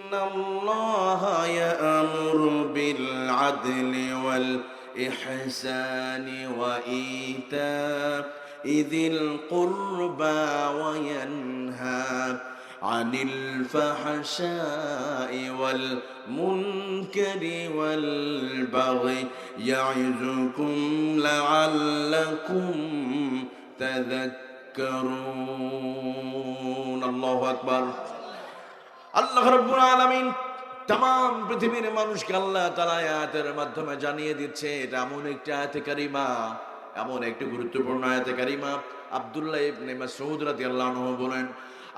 ইন্নাল্লাহা ইয়া'মুরু বিল আদলি ওয়াল ইহসানি ওয়া ইতা'যিল কুরবা ওয়া ইয়ানহা আনিল ফাহশাই ওয়াল মুনকারি ওয়াল বাগই ইয়া'iযুকুম লা'আল্লাকুম তাযাক্কারুন। আল্লাহু আকবার। আল্লাহ রাব্বুল আলামিন तमाम পৃথিবীর মানুষকে আল্লাহ তাআলা আয়াতের মাধ্যমে জানিয়ে দিচ্ছে এটা এমন একটা আয়াতে কারিমা, এমন একটি গুরুত্বপূর্ণ আয়াতে কারিমা। আব্দুল্লাহ ইবনে মাসউদ রাদিয়াল্লাহু আনহু বলেন,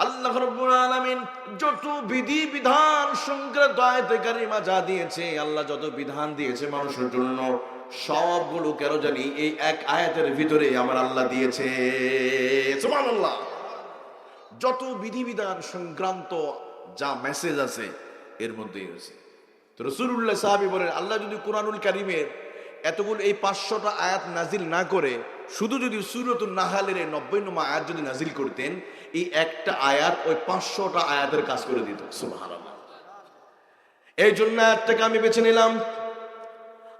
আল্লাহ রাব্বুল আলামিন যত বিধি বিধান সংক্রান্ত আয়াতে কারিমা যা দিয়েছে, আল্লাহ যত বিধান দিয়েছে মানুষের জন্য, সবগুলো কেন জানি এই এক আয়াতের ভিতরে আমার আল্লাহ দিয়েছে। সুবহানাল্লাহ। যত বিধিবিধান সংক্রান্ত যা মেসেজ আছে এর মধ্যেই আছে। তো রাসূলুল্লাহ সাহাবী বলেন, আল্লাহ যদি কুরআনুল কারীমের এতগুলো এই 500টা আয়াত নাজিল না করে শুধু যদি সূরাতুন নাহলের 90 নম্বর আয়াত যদি নাজিল করতেন, এই একটা আয়াত ওই 500টা আয়াতের কাজ করে দিত। সুবহানাল্লাহ। এই জন্য আয়াতটাকে আমি বেছে নিলাম।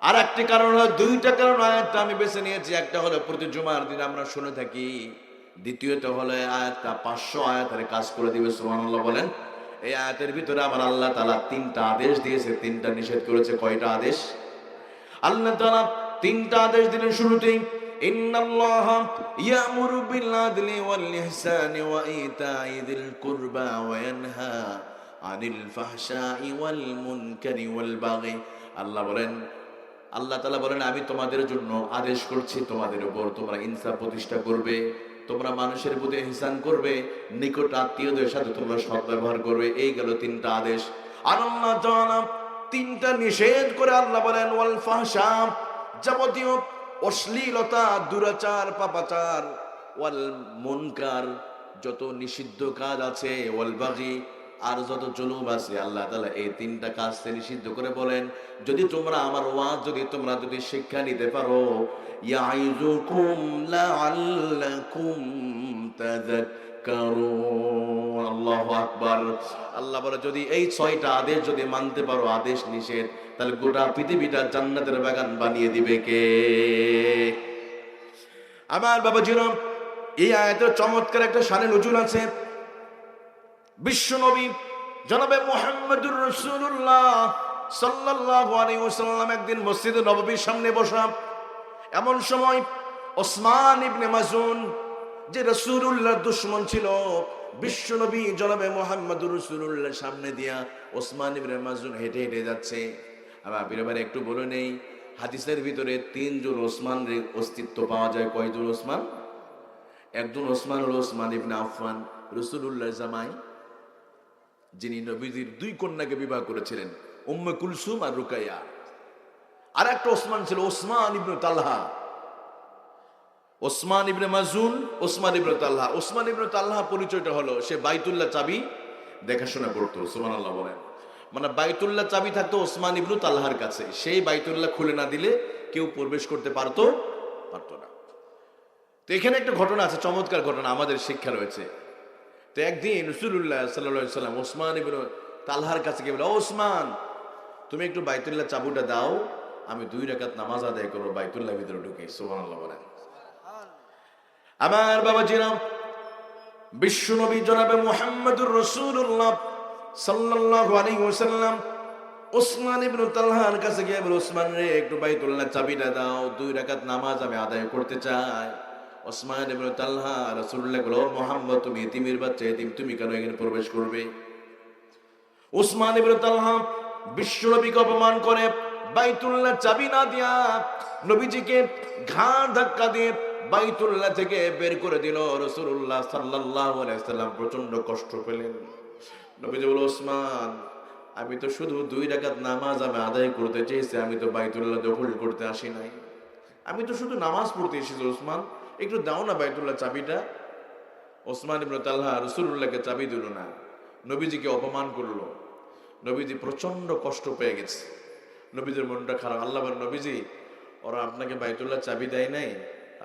আর একটি কারণ হলো, দুইটা কারণ আয়াতটা আমি বেছে নিয়েছি। একটা হলো প্রতি জুমার দিন আমরা শুনে থাকি, দ্বিতীয়ত হলো আয়াতটা 500 আয়াতের কাজ করে দিবে। সুবহানাল্লাহ বলেন। এই আয়াতের ভিতরে আমার আল্লাহ তাআলা 3টা আদেশ দিয়েছে, 3টা নিষেধ করেছে। কয়টা আদেশ? আল্লাহ তাআলা 3টা আদেশ দিলেন শুরুতেই, ইন্নাল্লাহা ইয়া'মুরু বিল আদলি ওয়াল ইহসানি ওয়া ইতা'যিল কুরবা ওয়া ইয়ানহা আনিল ফাহশাই ওয়াল মুনকারি ওয়াল বাগই। আল্লাহ বলেন, আল্লাহ তাআলা বলেন, আমি তোমাদের জন্য আদেশ করছি, তোমাদের উপর তোমরা ইনসাফ প্রতিষ্ঠা করবে, তোমরা মানুষের প্রতি ইহসান করবে, নিকট আত্মীয়দের সাথে তোমরা সদ্ব্যবহার করবে। এই গেল 3টা আদেশ। আর আল্লাহ তাআলা 3টা নিষেধ করে আল্লাহ বলেন, ওয়াল ফাহশা, যাবতীয় অশ্লীলতা, দুরাচার, পাপাচার, ওয়াল মুনকার, যত নিষিদ্ধ কাজ আছে, ওয়াল বাগি, আর যত জুলুম আছে, আল্লাহ তাআলা এই 3টা কাজকে নিষিদ্ধ করে বলেন, যদি তোমরা আমার ওয়াজ তোমরা যদি শিক্ষা নিতে পারো, ইয়াইযুকুম লাআল্লাকুম তাযাক্কারুন। আল্লাহু আকবার। আল্লাহ বলে, যদি এই 6টা আদেশ যদি মানতে পারো, আদেশ নিষেধ, তাহলে গোটা পৃথিবীটা জান্নাতের বাগান বানিয়ে দিবে কে? আমার বাবাজিরা, এই আয়াতের চমৎকার একটা শানে নজুল আছে। বিশ্ব নবী জনাবে মুহাম্মদুর রাসূলুল্লাহ সাল্লাল্লাহু আলাইহি ওয়াসাল্লাম একদিন মসজিদে নববীর সামনে বসা। এমন সময় ওসমান ইবনে মাযুন, যে রাসূলুল্লাহর দুশমন ছিল, বিশ্ব নবী জনাবে মুহাম্মদুর রাসূলুল্লাহর সামনে দিয়া ওসমান ইবনে মাযুন হেঁটে হেঁটে যাচ্ছে। আমার পরিবার একটু বলে নেই, হাদিসের ভিতরে 3 জন ওসমানের অস্তিত্ব পাওয়া যায়। কয়জন ওসমান? একজন ওসমান হলো ওসমান ইবনে আফফান, রাসূলুল্লাহর জামাই, যিনি নবীজির 2 কন্যাকে বিবাহ করেছিলেন, উম্মে কুলসুম আর রুকাইয়া। আর একটা ওসমান ছিল ওসমান ইবনে তালহা। ওসমান ইবনে মাযুন, ওসমান ইবনে তালহা। ওসমান ইবনে তালহা পরিচয়টা হলো, সে বাইতুল্লাহ চাবি দেখাশোনা করতো। সুবহানাল্লাহ বলেন। মানে বাইতুল্লাহ চাবি থাকতো ওসমান ইবনে তালহার কাছে, সেই বাইতুল্লাহ খুলে না দিলে কেউ প্রবেশ করতে পারতো না। তো এখানে একটা ঘটনা আছে, চমৎকার ঘটনা, আমাদের শিক্ষা রয়েছে। তো একদিন রাসূলুল্লাহ সাল্লাল্লাহু আলাইহি ওয়াসাল্লাম ওসমান ইবনে তালহার কাছে গিয়ে বলে, ও ওসমান, তুমি একটু বাইতুল্লাহ চাবিটা দাও, আমি 2 রাকাত নামাজ আদায় করবো বাইতুল্লাহ ভিতরে ঢুকে। সুবহানাল্লাহ বলেন। আমার বাবাজিরা, বিশ্ব নবী জনাবে মুহাম্মদুর রাসূলুল্লাহ সাল্লাল্লাহু আলাইহি ওয়াসাল্লাম ওসমান ইবনে তালহার কাছে গিয়ে বলে, ওসমান রে, একটু বাইতুল্লাহ চাবিটা দাও, 2 রাকাত নামাজ আমি আদায় করতে চাই। ওসমান ইবনে তালহা রাসূলুল্লাহ বলল, মুহাম্মদ, তুমি ইতিমের বাচ্চা, ইতিম, তুমি কেন এখানে প্রবেশ করবে? ওসমান ইবনে তালহা বিশ্ব নবীকে অপমান করে বাইতুল্লাহ চাবি না দিয়া নবীজিকে ঘাড় ধাক্কা দিয়ে বাইতুল্লাহ থেকে বের করে দিল। রাসূলুল্লাহ সাল্লাল্লাহু আলাইহি ওয়াসাল্লাম প্রচন্ড কষ্ট পেলেন। নবীজি বলল, ওসমান, আমি তো শুধু 2 রাকাত নামাজ আমি আদায় করতে চেয়েছি, আমি তো বাইতুল্লাহ দখল করতে আসি নাই, আমি তো শুধু নামাজ পড়তে এসেছি। ওসমান, একটু দাও না বাইতুল্লাহ চাবিটা। ওসমান ইবনে তালহা রাসূলুল্লাহকে চাবি দিল না, নবীজিকে অপমান করলো। নবীজি প্রচন্ড কষ্ট পেয়ে গেছে, নবীজির মনটা খারাপ। আল্লাহ বলেন, নবীজি, ওরা আপনাকে বাইতুল্লাহ চাবি দেয় নাই,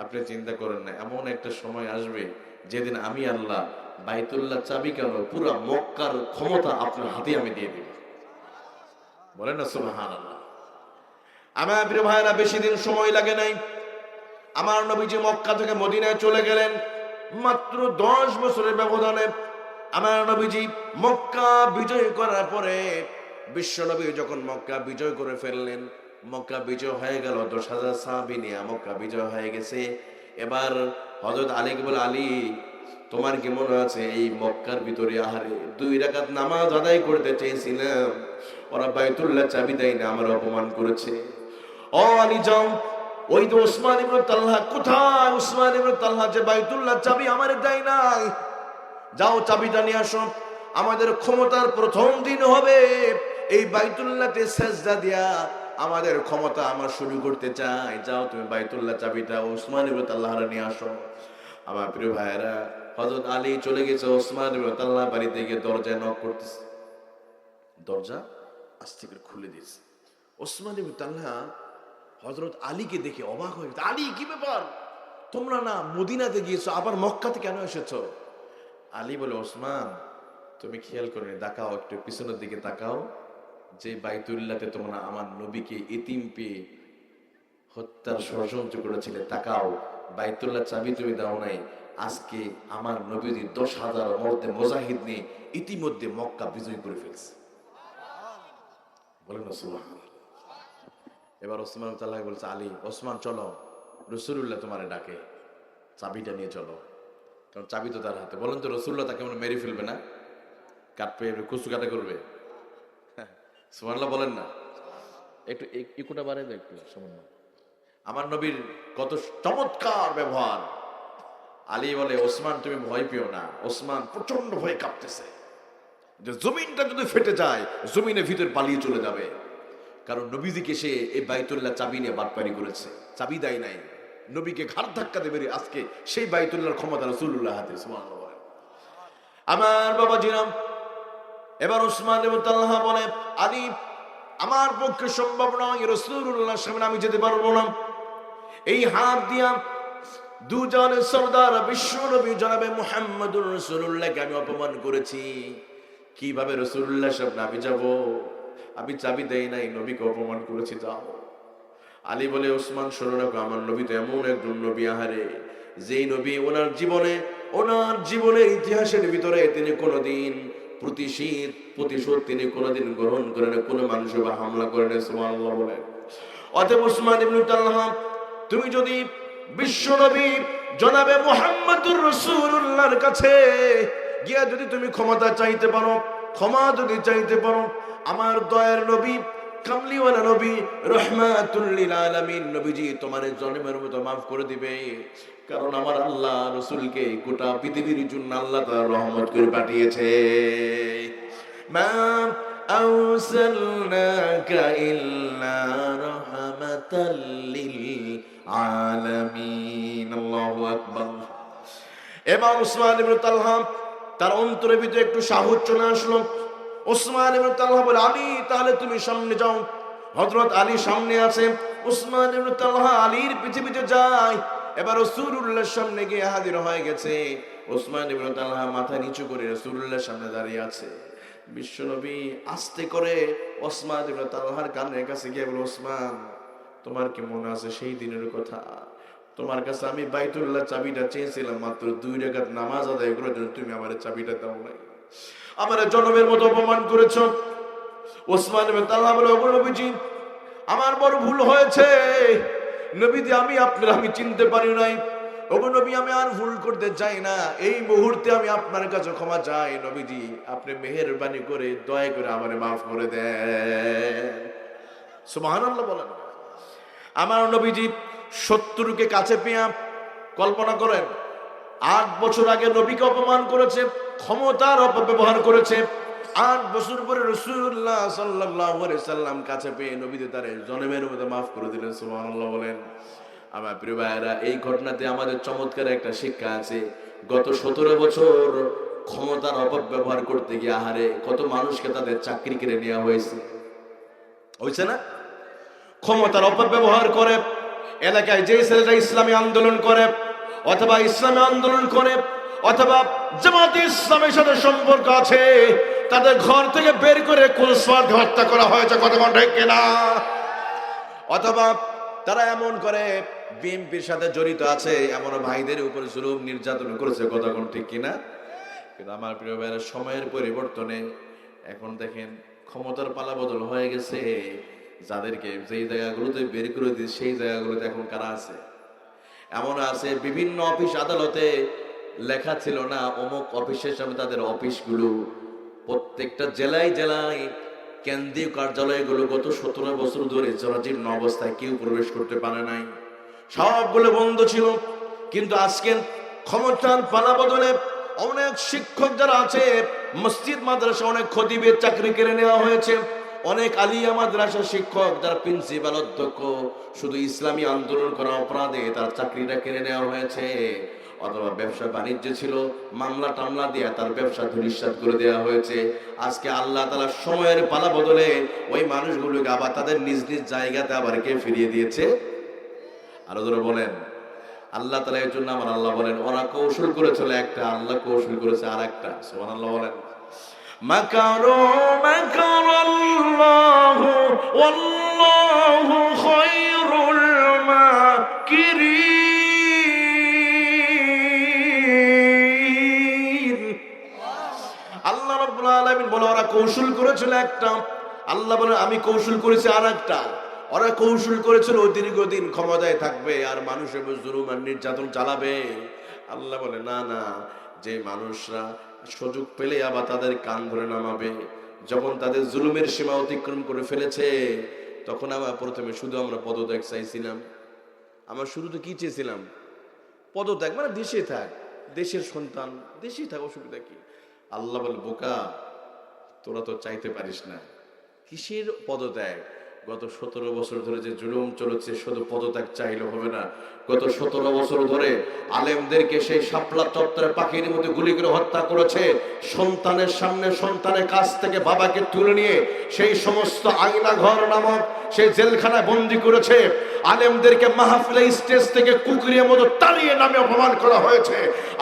আপনি চিন্তা করেন না, এমন একটা সময় আসবে যেদিন আমি আল্লাহ বাইতুল্লাহ চাবি কেন পুরো মক্কার ক্ষমতা আপনার হাতে আমি দিয়ে দিব। বলেন না সুবহানাল্লাহ। আমার প্রিয় ভাইরা, বেশি দিন সময় লাগে নাই, আমার নবীজি মক্কা থেকে মদিনায় চলে গেলেন। মাত্র 10 বছরের ব্যবধানে আমার নবীজি মক্কা বিজয় করার পরে, বিশ্ব নবী যখন মক্কা বিজয় করে ফেললেন, মক্কা বিজয় হয়ে গেল, 10,000 সাহাবী নিয়ে মক্কা বিজয় হয়ে গেছে। এবার হযরত আলীকে বলে, আলী তোমার কি মনে আছে এই মক্কার ভিতরে আহারে 2 রাকাত নামাজ আদায় করতে চেয়েছিলাম, ওরা বাইতুল্লাহ চাবি দেয় না, আমার অপমান করেছে। ও আলী যাও, ওই তো ওসমান ইবনে তালহা, কোথায় ওসমান ইবনে তালহা যে বাইতুল্লাহ চাবি আমারে দেয় নাই, যাও চাবিটা নিয়ে আসো। আমাদের ক্ষমতার প্রথম দিন হবে এই বাইতুল্লাহতে সেজদা দিয়া আমাদের ক্ষমতা আমরা শুরু করতে চাই, যাও তুমি বাইতুল্লাহ চাবিটা ওসমান ইবনে তালহার নিয়ে আসো। আমার প্রিয় ভাইয়েরা, হযরত আলী চলে গেছে ওসমান ইবনে তালহা বাড়িতে গিয়ে দরজায় নক করতেছে, দরজা আস্তে করে খুলে দিয়েছে। ওসমান ইবনে তালহা হযরত আলীকে দেখে অবাক হয়ে গেছে, আলী কি ব্যাপার, তোমরা না মদিনাতে গিয়েছো, আবার মক্কাতে কেন এসেছো? আলী বলে, ওসমান তুমি খেয়াল করে তাকাও, একটু পিছনের দিকে তাকাও, যে বাইতুল্লাহতে তোমরা আমার নবীকে এতিম পেয়ে হত্যার ষড়যন্ত্র করেছিলে, তাকাও বাইতুল্লাহ চাবি তুমি দাও নাই। আজকে আমার নবীর 10,000 মর্দে মুজাহিদ নিয়ে ইতিমধ্যে মক্কা বিজয় করে ফেলছে। বলেন না সুবহানাল্লাহ। এবার ওসমান তাআলা বলছে, আলী ওসমান চলো, রাসূলুল্লাহ তোমারে ডাকে, চাবিটা নিয়ে চলো। কারণ চাবি তো তার হাতে। বলেন তো রাসূলুল্লাহ তাকে মনে মেরে ফেলবে না, কাটবে, কুচু কাটা করবে? সুবহানাল্লাহ বলেন না। একটু ইকুটা বাড়াই দাও একটু সামান্য। আমার নবীর কত চমৎকার ব্যবহার। আলী বলে, ওসমান তুমি ভয় পেও না। ওসমান প্রচন্ড ভয়ে কাঁপতেছে যে জমিনটা যদি ফেটে যায়, জমিনের ভিতর পালিয়ে চলে যাবে। কারণ নবীজিকে সে এই বাইতুল্লাহ চাবি নিয়ে বাটপারি করেছে, চাবি দেয় নাই, নবীকে ঘাড় ধাক্কা দেবে। আজকে সেই বাইতুল্লাহর ক্ষমতা রাসূলুল্লাহ হাতে। সুবহানাল্লাহ। আমার বাবা জিরাম, এবার ওসমান ইবনে তালহা বলে, আলী আমার পক্ষে সম্ভব নয়, রাসূলুল্লাহর সামনে আমি যেতে পারবো না। এই হাত দিয়া দুজনের সরদার বিশ্ব নবী জনাবে মুহাম্মদুর রাসূলুল্লাহকে আমি অপমান করেছি, কিভাবে রাসূলুল্লাহর সামনে আমি যাব? আমি চাবি দেই নাই, নবীকে অপমান করেছি, যাও। আলী বলে, ওসমান শোনো রাখো, আমার নবী তো এমন একজন নবী আহারে, যেই নবী ওনার জীবনের ইতিহাসের ভিতরে তিনি কোনোদিন প্রতিশোধ তিনি কোনোদিন গ্রহণ করেন, কোনো মানুষের উপর হামলা করেন। সুবহানাল্লাহ বলেন। অতএব ওসমান ইবনে তালহা, তুমি যদি বিশ্ব নবী জনাবে মুহাম্মদুর রাসূলুল্লাহর কাছে গিয়া যদি তুমি ক্ষমা যদি চাইতে পারো, আমার দয়ার নবী, কামলিওয়ালা নবী, রাহমাতুল লিল আলামিন নবীজি তোমার জন্মের মতো মাফ করে দিবে। কারণ আমার আল্লাহ রাসূলকে গোটা পৃথিবীর জন্য আল্লাহ তাআলা রহমত করে পাঠিয়েছে। মা আরসালনাকা ইল্লা রাহমাতাল লিল আলামিন। আল্লাহু আকবার। এবার ওসমান ইবনে তালহা তার অন্তরের ভিতরে একটু সাহস চলে আসলো। ওসমান ইবনে তালহা বলে, আলী তাহলে তুমি সামনে যাও। হযরত আলী সামনে আছে, ওসমান ইবনে তালহা আলীর পিছে পিছে যায়। এবার রাসূলুল্লাহর সামনে গিয়ে হাজির হয়ে গেছে। ওসমান ইবনে তালহা মাথা নিচু করে রাসূলুল্লাহর সামনে দাঁড়িয়ে আছে। বিশ্বনবী আস্তে করে ওসমান ইবনে তালহার কানের কাছে গিয়ে বলে, ওসমান তোমার কি মনে আছে সেই দিনের কথা? তোমার কাছে আমি বাইতুল্লাহ চাবিটা চেয়েছিলাম, মাত্র 2 রাকাত নামাজ আদায় করার জন্য তুমি আমার চাবিটা দাও নাই, আমার জনমের মতো অপমান করেছ। ওসমান ইবনে তালহা বলে, ওগো নবীজি আমার বড় ভুল হয়েছে, নবীজি আমি চিনতে পারি নাই। ওগো নবী আমি আর ভুল করতে চাই না, এই মুহূর্তে আমি আপনার কাছে ক্ষমা চাই। নবীজি আপনি মেহেরবানি করে দয়া করে আমারে মাফ করে দেন। সুবহানাল্লাহ বলেন। আমার নবীজি শত্রুকে কাছে পেয়ে, কল্পনা করেন 8 বছর আগে নবীকে অপমান করেছে, ক্ষমতার অপব্যবহার করেছে। 8 বছর পরে রাসূলুল্লাহ সাল্লাল্লাহু আলাইহি সাল্লাম কাছে পেয়ে নবীজি তার জন্মের মতো মাফ করে দিলেন। সুবহানাল্লাহ বলেন। আমার প্রিয় ভাইরা, এই ঘটনাতে আমাদের চমৎকার একটা শিক্ষা আছে। গত 17 বছর ক্ষমতার অপব্যবহার করতে গিয়ে আহারে কত মানুষকে তাদের চাকরি কেড়ে নেওয়া হয়েছে না? ক্ষমতার অপব্যবহার করে এলাকায় যে ছেলেটা ইসলামী আন্দোলন করে অথবা ইসলামী আন্দোলন করে অথবা জামাতে ইসলামের সাথে সম্পর্ক আছে, তাদের ঘর থেকে বের করে কুলসওয়াত হত্যা করা হয়েছে, কতক্ষণ ঠিক কিনা? অথবা তারা এমন করে বিএনপির সাথে জড়িত আছে, এমন ভাইদের উপর জুলুম নির্যাতন করেছে, কতক্ষণ ঠিক কিনা? কিন্তু আমার প্রিয় ভাইয়েরা, সময়ের পরিবর্তনে এখন দেখেন ক্ষমতার পালা বদল হয়ে গেছে। যাদেরকে যেই জায়গাগুলোতে বের করে দিচ্ছে সেই জায়গাগুলোতে এখন কারা আছে? এমন আছে বিভিন্ন অফিস আদালতে লেখা ছিল না অমুক অফিসের সামনে তাদের অফিসগুলো, প্রত্যেকটা জেলায় জেলায় কেন্দ্রীয় কার্যালয়গুলো গত 17 বছর ধরে জরাজীর্ণ অবস্থায়, কেউ প্রবেশ করতে পারে নাই, সবগুলো বন্ধ ছিল। কিন্তু আজকে ক্ষমতার পালা বদলে অনেক শিক্ষক যারা আছে, মসজিদ মাদ্রাসা অনেক খতিবের চাকরি কেড়ে নেওয়া হয়েছে, অনেক আলিয়া মাদ্রাসা শিক্ষক যারা প্রিন্সিপাল অধ্যক্ষ, শুধু ইসলামী আন্দোলন করা অপরাধে তার চাকরিটা কেড়ে নেওয়া হয়েছে। অথবা ব্যবসা বাণিজ্য ছিল, মামলা টামলা দিয়ে তার ব্যবসা ধূলিসাৎ করে দেওয়া হয়েছে। আজকে আল্লাহ তাআলা সময়ের পালা বদলে ওই মানুষগুলোকে আবার তাদের নিজ নিজ জায়গাতে আবার কে ফিরিয়ে দিয়েছে? আরো ধরে বলেন আল্লাহ তাআলা। এর জন্য আমার আল্লাহ বলেন, ওরা কৌশল করেছিল একটা, আল্লাহ কৌশল করেছে আর একটা। সুবহানাল্লাহ বলেন। মাকারু মাকারাল্লাহু ওয়াল্লাহু খায়রুল মাকিরিন। আল্লাহ রাব্বুল আলামিন বলে ওরা কৌশল করেছিল একটা, আল্লাহ বলে আমি কৌশল করেছি আর একটা। ওরা কৌশল করেছিল দীর্ঘদিন ক্ষমতায় থাকবে আর মানুষের উপর জুলুম আর নির্যাতন চালাবে। আল্লাহ বলে না না, যে মানুষরা সুযোগ পেলে আবার তাদের কান ধরে নামাবে, যখন তাদের জুলুমের সীমা অতিক্রম করে ফেলেছে, তখন আবার প্রথমে শুধু আমরা পদত্যাগ চাইছিলাম। আমরা শুরুতে কি চেয়েছিলাম? পদত্যাগ, মানে দেশে থাক, দেশের সন্তান দেশেই থাক, অসুবিধা কি? আল্লাহ বলে বোকা, তোরা তো চাইতে পারিস না। কিসের পদত্যাগ? গত 17 বছর ধরে যে জুলুম চলেছে, শুধু পদত্যাগ চাইলে হবে না। গত 17 বছর ধরে আলেমদেরকে সেই শাপলা চত্বরে পাখির মধ্যে গুলি করে হত্যা করেছে। সন্তানের সামনে সন্তানের কাছ থেকে বাবাকে তুলে নিয়ে সেই সমস্ত আয়না ঘর নামক সেই জেলখানায় বন্দী করেছে। আলেমদেরকে মাহফিলে স্টেজ থেকে কুকুরের মতো তাড়িয়ে নামে অপমান করা হয়েছে।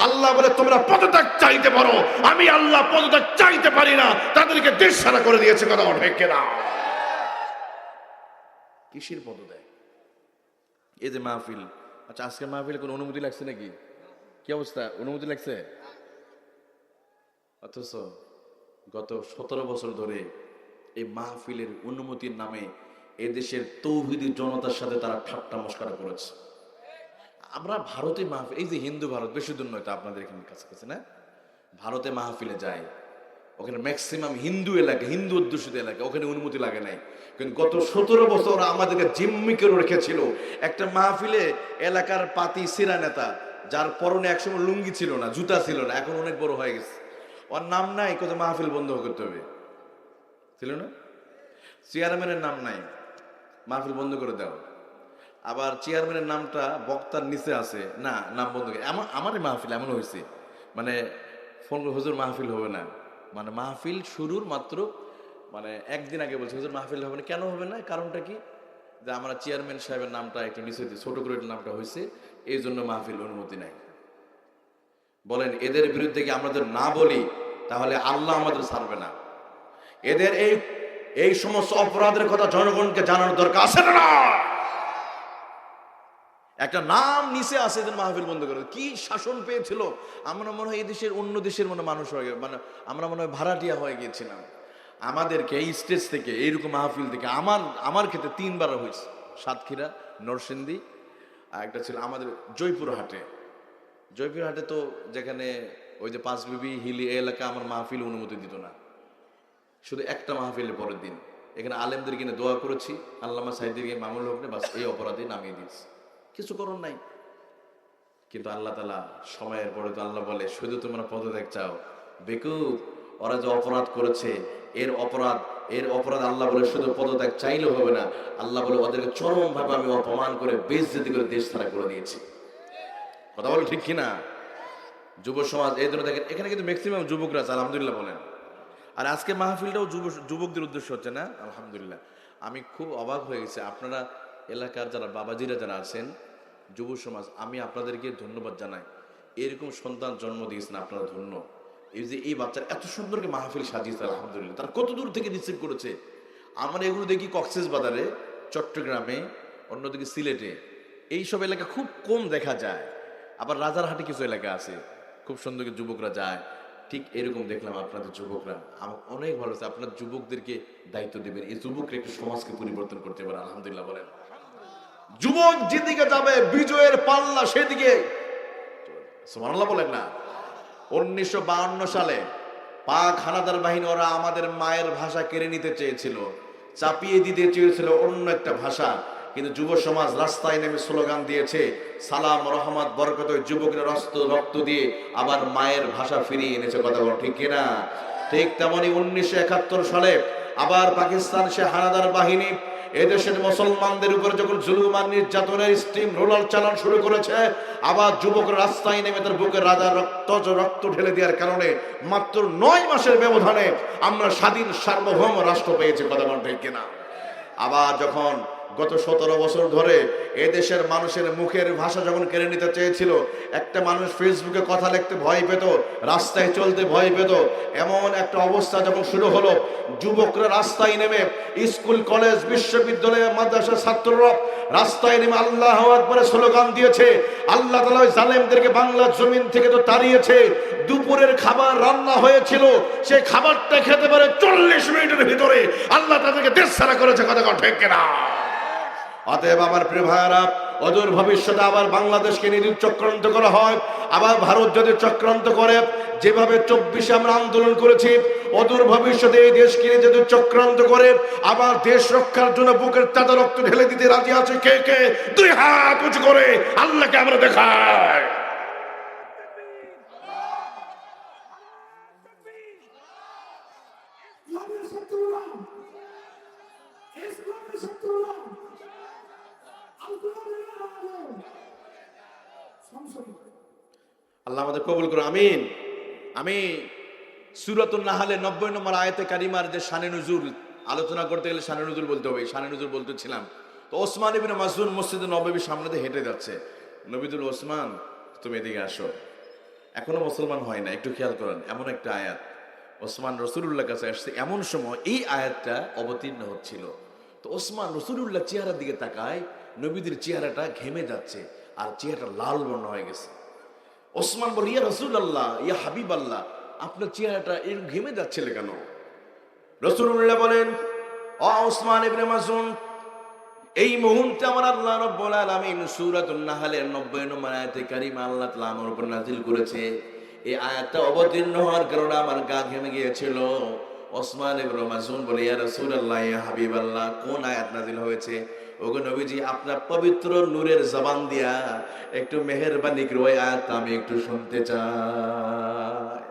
আল্লাহ বলে তোমরা পদত্যাগ চাইতে পারো, আমি আল্লাহ পদত্যাগ চাইতে পারি না। তাদেরকে দেশ ছাড়া করে দিয়েছে, কথা ঠিক কিনা? কিসের পদত্যাগ? এই যে মাহফিল, আচ্ছা আজকের মাহফিলে কোনো অনুমতি লাগছে নাকি? কি অবস্থা, অনুমতি লাগছে? অথচ গত 17 বছর ধরে এই মাহফিলের অনুমতির নামে এদেশের তৌহিদি জনতার সাথে তারা ঠাট্টা মস্করা করেছে। আমরা ভারতে মাহফিল, এই যে হিন্দু ভারত, বেশি দূর নয় তো আপনাদের এখানে কাছাকাছি না, ভারতে মাহফিলে যায়, ওখানে ম্যাক্সিমাম হিন্দু এলাকা, হিন্দু অধ্যুষিত এলাকা, ওখানে অনুমতি লাগে নাই। কিন্তু গত 17 বছর আমাদেরকে জিম্মি করে রেখেছিল। একটা মাহফিলে এলাকার পাতি সিরা নেতা, যার পরনে একসময় লুঙ্গি ছিল না, জুতা ছিল না, এখন অনেক বড় হয়ে গেছে, ওর নাম নাই, কত মাহফিল বন্ধ করতে হবে, ছিল না? চেয়ারম্যানের নাম নাই, মাহফিল বন্ধ করে দাও। আবার চেয়ারম্যানের নামটা বক্তার নিচে আছে, না, নাম বন্ধ করে। আমারই মাহফিল এমন হয়েছে, মানে ফোন করে হুজুর মাহফিল হবে না, মানে মাহফিল শুরুর মাত্র মানে একদিন আগে বলছে হুজুর মাহফিল হবে না। কেন হবে না? কারণটা কি? যে আমরা চেয়ারম্যান সাহেবের নামটা একটু নিচে দিই, ছোট করে নামটা হয়েছে, এই জন্য মাহফিল অনুমতি নাই। বলেন এদের বিরুদ্ধে কি আমাদের না বলি তাহলে আল্লাহ আমাদের ছাড়বে না? এদের এই সমস্ত অপরাধের কথা জনগণকে জানানোর দরকার আছে না? একটা নাম নিচে আছে, এদের মাহফিল বন্ধ করে। কি শাসন পেয়েছিল! আমরা মনে হয় এই দেশের অন্য দেশের মনে মানুষ হয়ে গেল, মানে আমরা মনে হয় ভাড়াটিয়া হয়ে গিয়েছিলাম। আমাদেরকে এই স্টেজ থেকে, এইরকম মাহফিল থেকে আমার ক্ষেত্রে 3 বার হয়েছে। সাতক্ষীরা, নরসিংদী, আর একটা ছিল আমাদের জয়পুরহাটে। জয়পুরহাটে তো যেখানে ওই যে পাঁচবিবি হিলি এলাকা, আমার মাহফিল অনুমতি দিত না, শুধু একটা মাহফিলের পরের দিন। এখানে আলেমদের কিনে দোয়া করেছি, আল্লামা সাইদিকে মামুল হক, বাস এই অপরাধে নামিয়ে দিয়েছি, কিছু করার নাই। কিন্তু আল্লাহ তাআলা সময়ের পরে তো আল্লাহ বলে শুধু তোমরা পদত্যাগ চাও, বেকুব, ওরা যে অপরাধ করেছে এর অপরাধ আল্লাহ বলে শুধু পদত্যাগ চাইলে হবে না, আল্লাহ বলে ওদেরকে চরম ভাবে আমি অপমান করে বেইজ্জতি করে দেশ ছাড়া করে দিয়েছি। কথা বলে ঠিক কিনা? যুব সমাজ এই জন্য দেখেন এখানে কিন্তু ম্যাক্সিমাম যুবকরা আছে, আলহামদুলিল্লাহ বলেন। আর আজকে মাহফিলটাও যুবকদের উদ্দেশ্য হচ্ছে না, আলহামদুলিল্লাহ। আমি খুব অবাক হয়ে গেছি, আপনারা এলাকার যারা বাবাজিরা যারা আছেন, যুব সমাজ, আমি আপনাদেরকে ধন্যবাদ জানাই। এরকম সন্তান জন্ম দিয়েছেন, আপনারা ধন্য। এই যে এই বাচ্চার এত সুন্দর করে মাহফিল সাজিয়েছে, আলহামদুলিল্লাহ। তারা কত দূর থেকে রিসিভ করেছে। আমরা এগুলো দেখি কক্সবাজারে, চট্টগ্রামে, অন্যদিকে সিলেটে, এইসব এলাকা খুব কম দেখা যায়। আবার রাজারহাটে কিছু এলাকা আছে খুব সুন্দর করে যুবকরা যায়। ঠিক এরকম দেখলাম আপনাদের যুবকরা। আমার অনেক ভালো লাগছে। আপনার যুবকদেরকে দায়িত্ব দেবেন, এই যুবকরা একটু সমাজকে পরিবর্তন করতে পারে, আলহামদুলিল্লাহ বলেন। যুবক যেদিকে যাবে বিজয়ের পাল্লা সেদিকে, সুবহানাল্লাহ বলেন না। 1952 সালে পাক হানাদার বাহিনী ওরা আমাদের মায়ের ভাষা কেড়ে নিতে চেয়েছিল, চাপিয়ে দিতে চেয়েছিল অন্য একটা ভাষা, কিন্তু যুব সমাজ রাস্তায় নেমে স্লোগান দিয়েছে, সালাম রহমত বরকত, যুবকরা রক্ত দিয়ে আবার মায়ের ভাষা ফিরিয়ে এনেছে। কথা বল ঠিক কিনা? ঠিক তেমনি 1971 সালে আবার পাকিস্তান সে হানাদার বাহিনী এদেশের মুসলমানদের উপরে যখন জুলুম আর নির্যাতনের স্টিম রোলার চালান শুরু করেছে, আবার যুবকরা রাস্তায় নেমে তার বুকে রাজার রক্ত ঢেলে দেওয়ার কারণে মাত্র 9 মাসের ব্যবধানে আমরা স্বাধীন সার্বভৌম রাষ্ট্র পেয়েছি। কথা বল ঠিক কিনা? আবার যখন গত 17 বছর ধরে এদেশের মানুষের মুখের ভাষা যখন কেড়ে নিতে চেয়েছিল, একটা মানুষ ফেসবুকে কথা লিখতে ভয় পেত, রাস্তায় চলতে ভয় পেত, এমন একটা অবস্থা যখন শুরু হলো, যুবকরা রাস্তায় নেমে, স্কুল কলেজ বিশ্ববিদ্যালয় মাদ্রাসার ছাত্ররা রাস্তায় নেমে আল্লাহু আকবার স্লোগান দিয়েছে। আল্লাহ তাআলা ওই জালেমদেরকে বাংলার জমিন থেকে তো তাড়িয়েছে। দুপুরের খাবার রান্না হয়েছিল, সেই খাবারটা খেতে পারে 40 মিনিটের ভিতরে আল্লাহ তাদেরকে দেশ ছাড়া করেছে। কথা ঠিক কিনা? অতএব আমার প্রিয় ভাইরা, অদূর ভবিষ্যতে আবার বাংলাদেশকে নিয়ে চক্রান্ত করা হয়, আবার ভারত যদি চক্রান্ত করে, যেভাবে 24 আমরা আন্দোলন করেছি, অদূর ভবিষ্যতে এই দেশকে নিয়ে যদি চক্রান্ত করে, আবার দেশ রক্ষার জন্য বুকের তাজা রক্ত ঢেলে দিতে রাজি আছে কে কে? 2 হাত উঁচু করে আল্লাহকে আমরা দেখাই। আল্লাহ আমাদের কবুল করুন, আমিন। আমি সূরাতুন নাহলের 90 নম্বর আয়াতে কারিমার যে শানে নুজুল আলোচনা করতে গেলে শানে নুজুল বলতে হবে, শানে নুজুল বলতেছিলাম। তো ওসমান ইবনে মাসউদ মসজিদে নববীর সামনে দিয়ে হেঁটে যাচ্ছে। নবীদুল ওসমান, তুমি এদিকে আসো। এখনো মুসলমান হয় না, একটু খেয়াল করেন। এমন একটা আয়াত ওসমান রাসূলুল্লাহর কাছে আসছে, এমন সময় এই আয়াতটা অবতীর্ণ হচ্ছিল। তো ওসমান রাসূলুল্লাহ চেহারার দিকে তাকায়, নবীদের চেহারাটা ঘেমে যাচ্ছে আর চেহারাটা লাল বর্ণ হয়ে গেছে। ওসমান বলে, ইয়া রাসূলুল্লাহ, ইয়া হাবিবাল্লাহ, আপনার চেহারাটা এরকম ঘেমে যাচ্ছিল কেন? রাসূলুল্লাহ বলেন, ও ওসমান ইবনে মাসউদ, এই মুহূর্তে আমার আল্লাহ রাব্বুল আলামিন সূরাতুন নাহলের 90 নম্বর আয়াতে কারিমা আল্লাহ তাআলা আমার উপর নাযিল করেছে। এই আয়াতটা অবতীর্ণ হওয়ার কারণে আমার গা ঘেমে গিয়েছিল। ওসমান ইবনে মাসউদ বলে, ইয়া রাসূলুল্লাহ, ইয়া হাবিবাল্লাহ, কোন আয়াত নাযিল হয়েছে? ওগো নবীজি, আপনার পবিত্র নূরের জবান দিয়া একটু মেহেরবানি করে ওই আয়াত আমি একটু শুনতে চাই।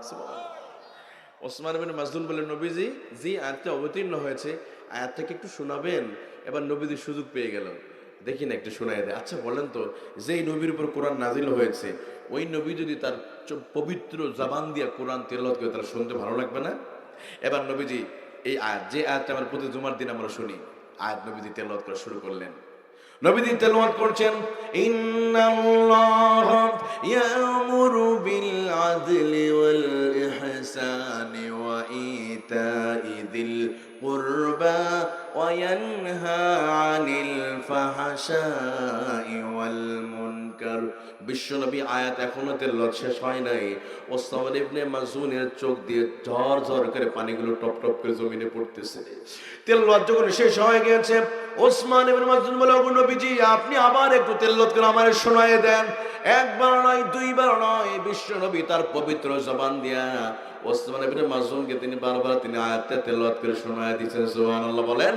ওসমান ইবনে মাসউদ বলে, নবীজি, জি আয়াতটা অবতীর্ণ হয়েছে, আয়াতটাকে একটু শোনাবেন? এবার নবীজি সুযোগ পেয়ে গেল, দেখি না একটু শোনায় দেয়। আচ্ছা বলেন তো, যেই নবীর উপর কোরআন নাজিল হয়েছে, ওই নবী যদি তার পবিত্র জবান দিয়া কোরআন তেলাওয়াত করে, তার শুনতে ভালো লাগবে না? এবার নবীজি এই আয়াত, যে আয়াতটা আমরা প্রতি জুমার দিন আমরা শুনি, আয়াত নবীজি তেলাওয়াত করা শুরু করলেন। নবীজি তেলাওয়াত করছেন, ইন্নাল্লাহা ইয়ামুরু বিল আদলি ওয়াল ইহসানি ওয়া ইতাই যিল কুরবা ওয়া ইয়ানহা আনিল ফাহশাই ওয়াল মুনকার। বিশ্বনবী আয়াত এখনো তেলাওয়াত শেষ হয় নাই। ওসমান ইবনে মাসউদের চোখ দিয়ে ঝর ঝর করে পানিগুলো টপ টপ করে জমিনে পড়তেছে। তেলাওয়াত যখন শেষ হয়ে গেছে, ওসমান ইবনে মাসউদ বলে, ওগো নবীজি, আপনি আবার একটু তেলাওয়াত করে আমারে শোনায়ে দেন। একবার নয়, দুইবার নয়, বিশ্বনবী তার পবিত্র জবান দিয়া ওসমান ইবনে মাসউদকে তিনি বারবার তিনি আয়াতটা তেলাওয়াত করে শোনায়ে দিয়েছেন। সুবহানাল্লাহ বলেন।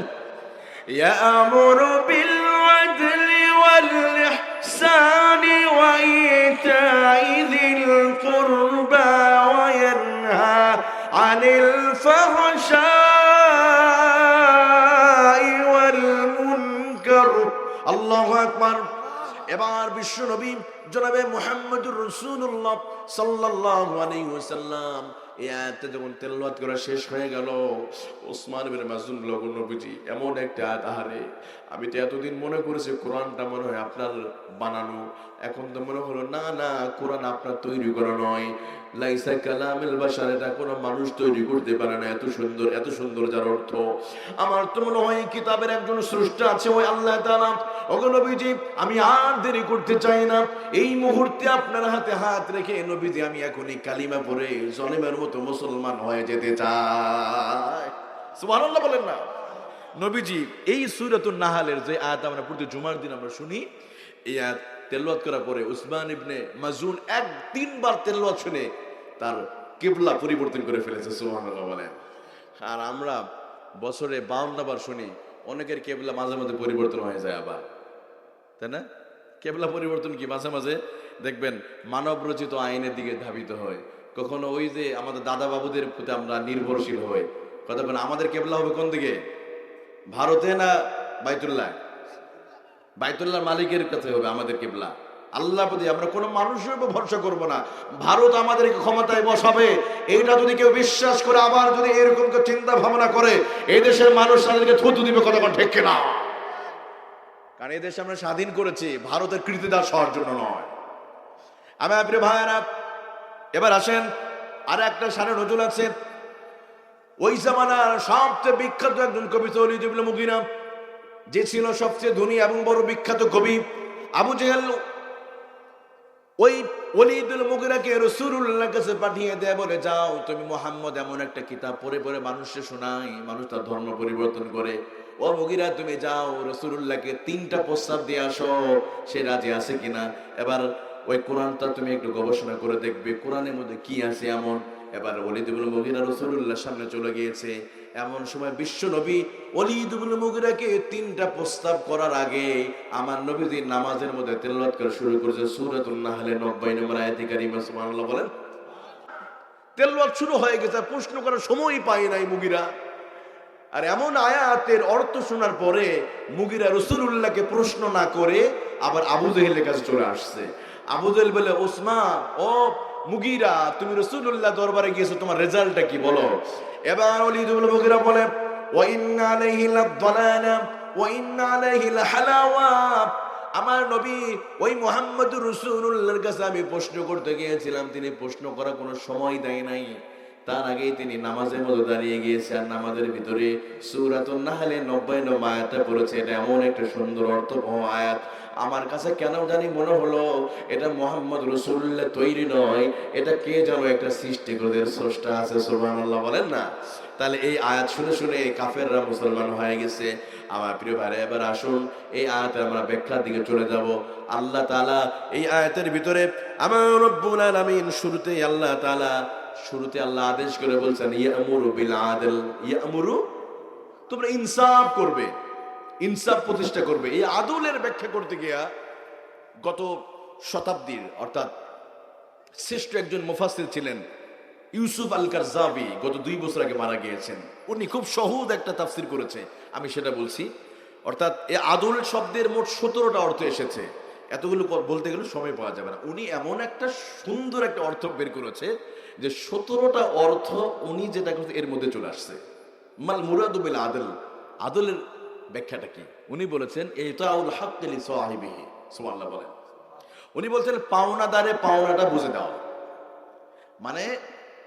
ইয়ামুরু বিল আদলি ওয়াল ইহসানি ওয়া ইতাই যিল কুরবা ওয়া ইয়ানহা আনিল ফাহশাই ওয়াল মুনকার। আল্লাহু আকবার। এবার বিশ্বনবী জনাবে মুহাম্মদুর রাসূলুল্লাহ সাল্লাল্লাহু আলাইহি ওয়াসাল্লাম এই আয়াতটা যখন তেলাওয়াত করা শেষ হয়ে গেল, ওসমান ইবনে মাযউন বলল, নবীজি এমন একটা আয়াত, আহারে আমি তো এতদিন মনে করেছি কোরআনটা মনে হয় আপনার বানানো, এখন তো মনে হলো না না, কোরআন আপনার তৈরি করা নয়, লাইসা কালামিল বাশার, এটা কোনো মানুষ তৈরি করতে পারে না, এত সুন্দর যার অর্থ। আমার তো মনে হয় কিতাবের একজন স্রষ্টা আছে, ওই আল্লাহ তাআলা। ওগো নবীজি আমি আর দেরি করতে চাই না, এই মুহূর্তে আপনার হাতে হাত রেখে নবীজি আমি এখনই কালিমা পড়ে জলেমের মতো মুসলমান হয়ে যেতে চাই। সুবহানাল্লাহ বলেন না। নবীজি এই সূরাতুন নাহলের যে আয়াত আমরা প্রতি জুমার দিন আমরা শুনি, এই আয়াত তেলাওয়াত করার পরে উসমান ইবনে মাযউন 3বার তেলাওয়াত শুনে তার কিবলা পরিবর্তন করে ফেলেছে। সুবহানাল্লাহ বলেন। আর আমরা বছরে 52 বার শুনি, অনেকের কিবলা মাঝে মাঝে পরিবর্তন হয়ে যায় আবার, তাই না? কিবলা পরিবর্তন কি মাঝে মাঝে দেখবেন মানব রচিত আইনের দিকে ধাবিত হয়, কখনো ওই যে আমাদের দাদা বাবুদের প্রতি আমরা নির্ভরশীল হই, কথা বলেন আমাদের কিবলা হবে কোন দিকে, ভারতে না বাইতুল্লাহ? বাইতুল্লাহর মালিকের কাছে হবে আমাদের কিবলা, আল্লাহর প্রতি আমরা কোনো মানুষের উপর ভরসা করব না। ভারত আমাদেরকে ক্ষমতায় বসাবে, এইটা যদি কেউ বিশ্বাস করে, আবার যদি এরকম কেউ চিন্তা ভাবনা করে, এই দেশের মানুষ তাদেরকে থুতু দিবে, কথা ঠিক কিনা? কারণ এই দেশ আমরা স্বাধীন করেছি ভারতের কৃতিদাস হওয়ার জন্য নয়। আমার প্রিয় ভাইয়েরা, এবার আসেন আর একটা শানে নজরুল আছে, ওই জামানার সবচেয়ে বিখ্যাত একজন কবি ওলীদ ইবনে মুগীরা, যে ছিল সবচেয়ে ধনী এবং বড় বিখ্যাত কবি। আবু জেহেল ওই ওলীদ ইবনে মুগীরাকে রাসূলুল্লাহর কাছে পাঠিয়ে দেয়, বলে যাও তুমি মুহাম্মদ এমন একটা কিতাব পড়ে পড়ে মানুষকে শোনায়, মানুষ তার ধর্ম পরিবর্তন করে। ও মুগীরা তুমি যাও রাসূলুল্লাহকে 3টা প্রস্তাব দিয়ে আসো, সে রাজি আছে কিনা। এবার ওই কোরআনটা তুমি একটু গবেষণা করে দেখবে কোরআনের মধ্যে কি আছে এমন। এবার ওলীদ ইবনে মুগীরা রাসূলুল্লাহর সামনে চলে গিয়েছে। এমন সময় বিশ্ব নবী ওলীদ ইবনে মুগীরাকে 3টা প্রস্তাব করার আগে আমার নবীজি নামাজের মধ্যে তেলাওয়াত করা শুরু করেছে সূরাতুন নাহলের 90 নম্বর আয়াতে কারিমা। সুবহানাল্লাহ বলেন। তেলাওয়াত শুরু হয়ে গেছে, প্রশ্ন করার সময়ই পায় নাই মুগীরা। আর এমন আয়াতের অর্থ শোনার পরে মুগীরা রাসূলুল্লাহকে প্রশ্ন না করে আবার আবু জেহেলের কাছে চলে আসছে। আবু জেহেল বলে, ওসমান ও মুগীরা তুমি রাসূলুল্লাহ দরবারে গিয়েছো, তোমার রেজাল্টটা কি বলো। এবার ওলীদ ইবনে মুগীরা বলে, ওয়া ইন্না আলাইহি লাদালালা ওয়া ইন্না আলাইহি লাহালাওয়া, আমার নবী ওই মুহাম্মদুর রাসূলুল্লাহর কাছে আমি প্রশ্ন করতে গিয়েছিলাম, তিনি প্রশ্ন করার কোনো সময় দেয় নাই, তার আগেই তিনি নামাজের মধ্যে দাঁড়িয়ে গিয়েছে আর নামাজের ভিতরে সূরাতুন নাহলের 90 নম্বর আয়াতটা পড়েছে। এটা এমন একটা সুন্দর অর্থবহ আয়াত, আমার কাছে কেন জানি মনে হলো এটা মুহাম্মদ রাসূলুল্লাহ তৈরি নয়, এটা কে যেন একটা সৃষ্টি করে স্রষ্টা আছে। সুবহানাল্লাহ বলেন না। তাহলে এই আয়াত শুনে শুনে কাফেররা মুসলমান হয়ে গেছে। আমার প্রিয় ভাইরা, এবার আসুন এই আয়াতে আমরা ব্যাখ্যার দিকে চলে যাব। আল্লাহ তাআলা এই আয়াতের ভিতরে আমার রব্বুল আলামিন শুরুতেই আল্লাহ আদেশ করে বলছেন, ইয়ামুরু বিল আদল, ইয়ামুরু তোমরা ইনসাফ করবে, ইনসাফ প্রতিষ্ঠা করবে। এই আদলের ব্যাখ্যা করতে গিয়া গত শতাব্দীর অর্থাৎ শ্রেষ্ঠ একজন মুফাসসির ছিলেন ইউসুফ আল কারজাবি, গত 2 বছর আগে মারা গিয়েছেন। উনি খুব সহজ একটা তাফসীর করেছে, আমি সেটা বলছি। অর্থাৎ এই আদল শব্দের মোট 17টা অর্থ এসেছে, এতগুলো বলতে গেলে সময় পাওয়া যাবে না। উনি এমন একটা সুন্দর একটা অর্থ বের করেছে যে 17টা অর্থ উনি যেটা করছে এর মধ্যে চলে আসছে। মাল মুরাদু বিল আদল, আদলের ব্যাখ্যাটা কি উনি বলেছেন, ইতাউল হাক্কি লি সাহিবিহি। সুবহানাল্লাহ বলেন। উনি বলছেন পাওনাদারে পাওনাটা বুঝে দাও, মানে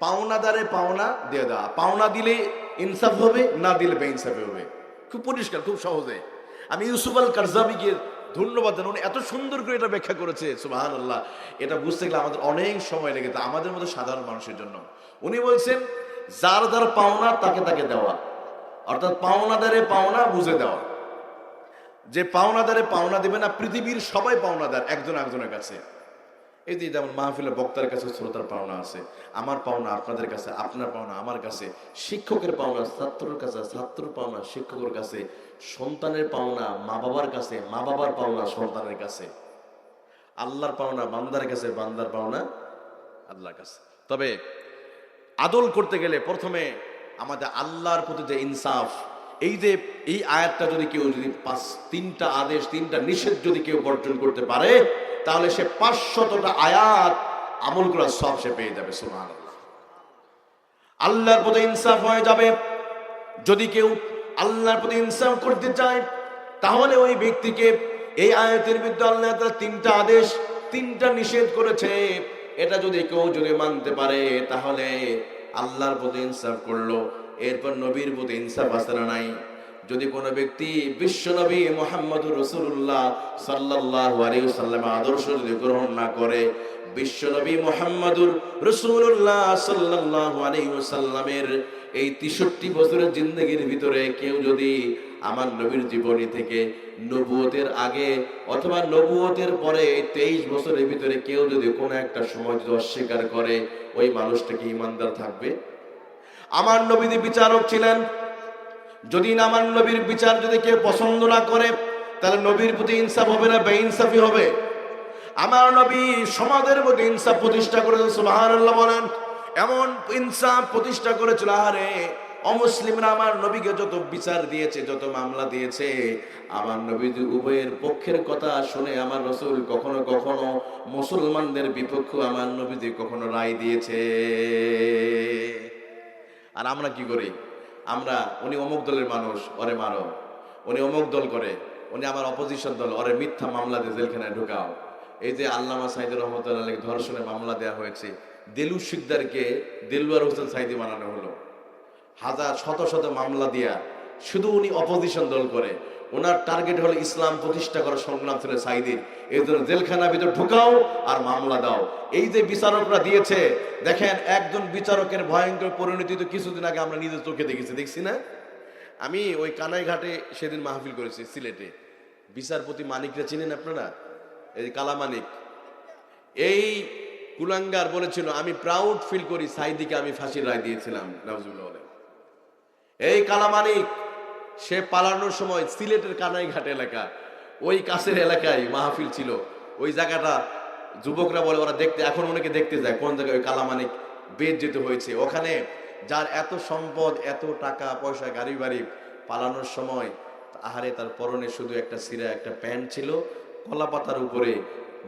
পাওনাদারে পাওনা দিয়ে দেওয়া। পাওনা দিলে ইনসাফ হবে, না দিলে বেইনসাফি হবে। খুব পরিষ্কার, খুব সহজে। আমি ইউসুফ আল কারজাবিকে ধন্যবাদ জানাই, উনি এত সুন্দর করে এটা ব্যাখ্যা করেছে। সুবহানাল্লাহ। এটা বুঝতে গেলে আমাদের অনেক সময় লেগেছে, আমাদের মতো সাধারণ মানুষের জন্য। উনি বলছেন যার যার পাওনা তাকে তাকে দেওয়া, অর্থাৎ পাওনাদারে পাওনা বুঝে দেওয়া। যে পাওনাদারে পাওনা দিবে না, পৃথিবীর সবাই পাওনাদার একজন একজনের কাছে। এই যে যেমন মাহফিলের বক্তার কাছে শ্রোতার পাওনা আছে, আমার পাওনা আপনাদের কাছে, আপনার পাওনা আমার কাছে, শিক্ষকের পাওনা ছাত্রের কাছে, ছাত্রের পাওনা শিক্ষকের কাছে, সন্তানের পাওনা মা বাবার কাছে, মা বাবার পাওনা সন্তানের কাছে, আল্লাহর পাওনা বান্দার কাছে, বান্দার পাওনা আল্লাহর কাছে। তবে আদল করতে গেলে প্রথমে আমাদের আল্লাহর প্রতি যে ইনসাফ, এই আয়াতটা যদি কেউ যদি 3টা আদেশ 3টা নিষেধ যদি কেউ বর্জন করতে পারে, তাহলে সে 500টা আয়াত আমল করার সব সে পেয়ে যাবে। সুবহানাল্লাহ। আল্লাহর প্রতি ইনসাফ হয়ে যাবে। যদি কেউ আল্লাহর প্রতি ইনসাফ করতে চায় তাহলে ওই ব্যক্তিকে এই আয়াতের ভিতরে আল্লাহ তাআলা তিনটা আদেশ, তিনটা নিষেধ করেছে। এটা যদি কেউ মানতে পারে তাহলে আল্লাহর প্রতি ইনসাফ করলো। এরপর নবীর প্রতি ইনসাফ আছে না নাই? যদি কোনো ব্যক্তি বিশ্ব নবী মুহাম্মদুর রাসূলুল্লাহ সাল্লাল্লাহু আলাইহি ওয়াসাল্লামের আদর্শ যদি গ্রহণ না করে, বিশ্ব নবী মুহাম্মদুর রাসূলুল্লাহ সাল্লাল্লাহু আলাইহি ওয়াসাল্লামের এই 63 বছরের জিন্দেগির ভিতরে কেউ যদি আমার নবীর জীবনী থেকে নবুয়তের আগে অথবা নবুয়তের পরে 23 বছরের ভিতরে কেউ যদি কোনো একটা সময় যদি অস্বীকার করে, ওই মানুষটা কি ঈমানদার থাকবে? আমার নবী বিচারক ছিলেন। যদি না আমার নবীর বিচার যদি কেউ পছন্দ না করে, তাহলে নবীর প্রতি ইনসাফ হবে না বেইনসাফি হবে? আমার নবী সমাজের মধ্যে ইনসাফ প্রতিষ্ঠা করেছেন, সুবহানাল্লাহ বলেন। এমন ইনসাফ প্রতিষ্ঠা করেছিল, আরে অমুসলিমরা আমার নবীকে যত বিচার দিয়েছে, যত মামলা দিয়েছে, আমার নবী উভয়ের পক্ষের কথা শুনে আমার রাসূল কখনো কখনো মুসলমানদের বিপক্ষে আমার নবী কখনো রায় দিয়েছে। আর আমরা কি করি? আমরা উনি অমুক দলের মানুষ, ওরে মারো। উনি অমুক দল করে, উনি আমার অপোজিশন দল, ওরে মিথ্যা মামলা দিয়ে জেলখানায় ঢুকাও। এই যে আল্লামা সাঈদী রহমাতুল্লাহ আলাইহি ধর্ষণের মামলা দেওয়া হয়েছে, দেলু শিকদারকে দেলওয়ার হোসেন সাঈদী বানানো হলো। হাজার শত শত মামলা দিয়া, শুধু উনি অপোজিশন দল করে। ওনার টার্গেট হলো ইসলাম প্রতিষ্ঠা করার সংগ্রাম ছিল সাঈদীর। এই জন্য জেলখানার ভিতর ঢুকাও আর মামলা দাও। এই যে বিচারকরা দিয়েছে, দেখেন একজন বিচারকের ভয়ঙ্কর পরিণতি তো কিছুদিন আগে আমরা নিজের চোখে দেখছি না? আমি ওই কানাইঘাটে সেদিন মাহফিল করেছি সিলেটে। বিচারপতি মানিকরা চিনেন আপনারা? এই কালামানিক, এই কুলাঙ্গার বলেছিল আমি প্রাউড ফিল করি সাঈদীকে আমি ফাঁসির রায় দিয়েছিলাম। নাউজুবিল্লাহ। এই কালামানিক সে পালানোর সময় সিলেটের কানাইঘাট এলাকা, ওই কাছের এলাকায় মাহফিল ছিল। ওই জায়গাটা যুবকরা বলে ওরা দেখতে, এখন অনেকে দেখতে যায় কোন জায়গায় ওই কালামানিক বেদ যেতে হয়েছে। ওখানে যার এত সম্পদ, এত টাকা পয়সা, গাড়ি বাড়ি, পালানোর সময় আহারে তার পরনে শুধু একটা সিরা, একটা প্যান্ট ছিল, কলা পাতার উপরে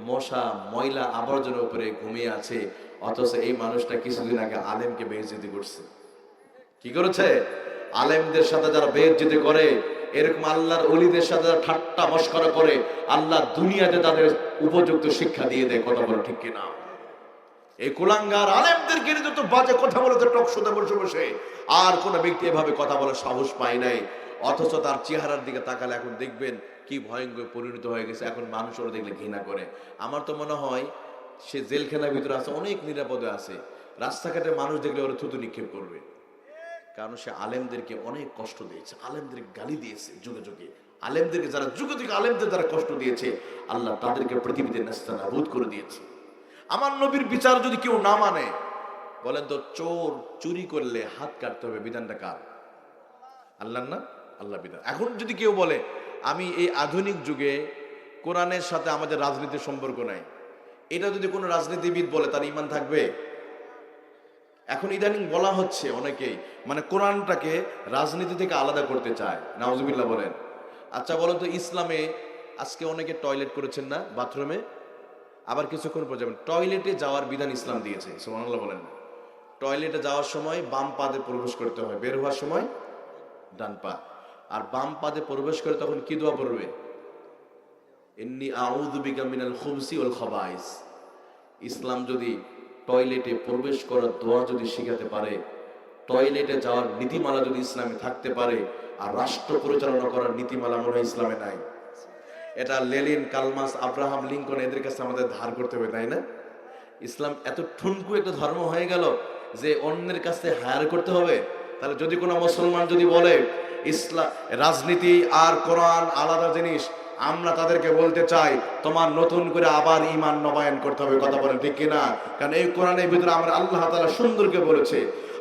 মশা ময়লা আবর্জনার উপরে ঘুমিয়ে আছে। অথচ এই মানুষটা কিছুদিন আগে আলেমকে বেইজ্জতি করছে। কি করেছে? আলেমদের সাথে যারা বেইজ্জতি করে, এরকম আল্লাহর ওলিদের সাথে যারা ঠাট্টা মশকরা করে, আল্লাহ দুনিয়াতে তাদের উপযুক্ত শিক্ষা দিয়ে দেয়। কথা বলো ঠিক কিনা? এই কুলাঙ্গার আলেমদেরকে নিয়ে তো বাজে কথা বলে টক শোতে বসে বসে, আর কোন ব্যক্তি এভাবে কথা বলার সাহস পায় নাই। অথচ তার চেহারার দিকে তাকালে এখন দেখবেন কি ভয়ঙ্কর পরিণত হয়ে গেছে। এখন মানুষ ওরা দেখলে ঘৃণা করে। আমার তো মনে হয় সে জেলখানার ভিতরে আছে, অনেক নিরাপদে আছে। রাস্তাঘাটে মানুষ দেখলে ওরা থুতু নিক্ষেপ করবে, কারণ সে আলেমদেরকে অনেক কষ্ট দিয়েছে, আলেমদেরকে গালি দিয়েছে যুগে যুগে। আলেমদেরকে যারা যুগে যুগে আলেমদের যারা কষ্ট দিয়েছে, আল্লাহ তাদেরকে পৃথিবীতে নেস্তানাবুদ করে দিয়েছে। আমার নবীর বিচার যদি কেউ না মানে, বলেন তো চোর চুরি করলে হাত কাটতে হবে, বিধানটা কার? আল্লাহ না? আল্লাহ বিধান। এখন যদি কেউ বলে আমি এই আধুনিক যুগে কোরআনের সাথে আমাদের রাজনীতির সম্পর্ক নাই, এটা যদি কোনো রাজনীতিবিদ বলে, তার ঈমান থাকবে? এখন ইদানিং বলা হচ্ছে অনেকেই, মানে কোরআনটাকে রাজনীতি থেকে আলাদা করতে চায়। নাউজুবিল্লাহ বলেন। আচ্ছা বলেন তো, ইসলামে আজকে অনেকে টয়লেট করেছেন না বাথরুমে? আবার কিছুক্ষণ পর যাবেন, টয়লেটে যাওয়ার বিধান ইসলাম দিয়েছে। সুবহানাল্লাহ বলেন। টয়লেটে যাওয়ার সময় বাম পা দিয়ে প্রবেশ করতে হয়, বের হওয়ার সময় ডান পা। আর বাম পা দিয়ে প্রবেশ করে তখন কি দোয়া পড়বে? ইন্নী আউযু বিকা মিনাল খুবসি ওয়াল খাবাইস। ইসলাম যদি টয়লেটে প্রবেশ করার দোয়া যদি শিখাতে পারে, টয়লেটে যাওয়ার নীতিমালা যদি ইসলামে থাকতে পারে, আর রাষ্ট্র পরিচালনা করার নীতিমালা মনে হয় ইসলামে নাই। এটা লেনিন, কালমাস, আব্রাহাম লিঙ্কন এদের কাছে আমাদের ধার করতে হবে, তাই না? ইসলাম এত ঠুনকু একটা ধর্ম হয়ে গেল যে অন্যের কাছে হায়ার করতে হবে। তাহলে যদি কোনো মুসলমান যদি বলে ইসলাম রাজনীতি আর কোরআন আলাদা জিনিস, আমরা তাদেরকে বলতে চাই তোমার নতুন করে আবার ঈমান নবায়ন করতে হবে। কথা বলেন ঠিক কিনা? কারণ এই কোরআনের ভিতরে আমরা আল্লাহ তাআলা সুন্দরকে বলেছে।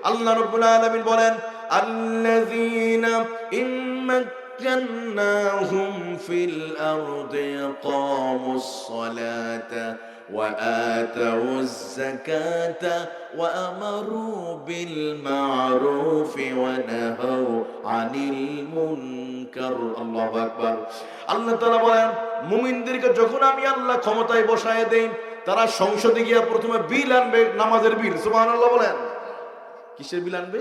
আল্লাহ রাব্বুল আলামিন বলেন, আল্লাযীনা ইম্মাক্কান্নাহুম ফিল আরদি ইয়াকামুস সালাতা ওয়া আতাউয যাকাতা ওয়া আমারু বিল মা'রুফি ওয়া নাহাউ আনিল মুনকার। আল্লাহু আকবার। আল্লাহ তাআলা বলেন, মুমিনদেরকে যখন আমি আল্লাহ ক্ষমতায় বসায় দেই, তারা সংসদে গিয়া প্রথমে বিল আনবে, নামাজের বিল। সুবহানাল্লাহ বলেন। কিসের বিল আনবে?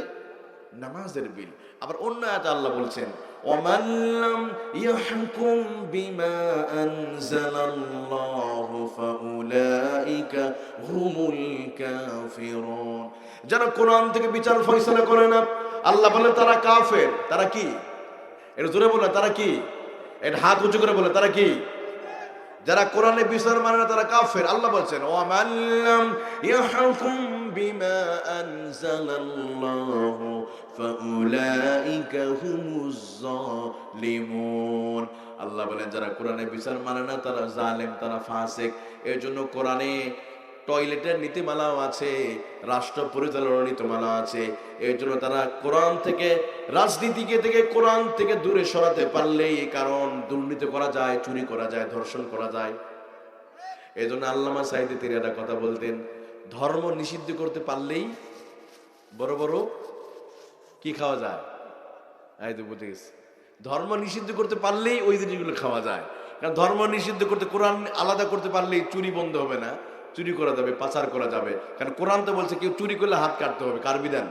নামাজের বিল। আবার অন্য আয়াতে আল্লাহ বলছেন ওয়ামান লাম ইয়াহকুম বিমা আনজালাল্লাহু ফাউলাইকা হুমুল কাফিরুন। যারা কোরআন থেকে বিচার ফয়সালা করে না, আল্লাহ বলেন তারা কাফের। তারা কি? এটা জোরে বলে, তারা কি? এটা হাত উঁচু করে বলে, তারা কি? যারা কোরআনে বিচার মানে না তারা কাফের। আল্লাহ বলছেন ওয়ামান লাম ইয়াহকুম বিমা আনজালাল্লাহু ফাউলাইকা হুমুজ জালিমুন। আল্লাহ বলেন যারা কোরআনে বিচার মানে না তারা জালেম, তারা ফাসিক। এর জন্য কোরআনে টয়লেটের নীতিমালাও আছে, রাষ্ট্র পরিচালনার নীতিমালা আছে। এর জন্য তারা কোরআন থেকে, রাজনীতিকে থেকে কোরআন থেকে দূরে সরাতে পারলেই, কারণ দুর্নীতি করা যায়, চুরি করা যায়, ধর্ষণ করা যায়। এই জন্য আল্লামা সাঈদী তিনি একটা কথা বলতেন, ধর্ম নিষিদ্ধ করতে পারলেই বড় বড় কি খাওয়া যায়। এই তো বুঝে গেছি, ধর্ম নিষিদ্ধ করতে পারলেই ওই জিনিসগুলো খাওয়া যায়। কারণ ধর্ম নিষিদ্ধ করতে, কোরআন আলাদা করতে পারলেই চুরি বন্ধ হবে না, চুরি করা যাবে, পাচার করা যাবে। কারণ কোরআন তো বলছে কেউ চুরি করলে হাত কাটতে হবে, কার বিধান?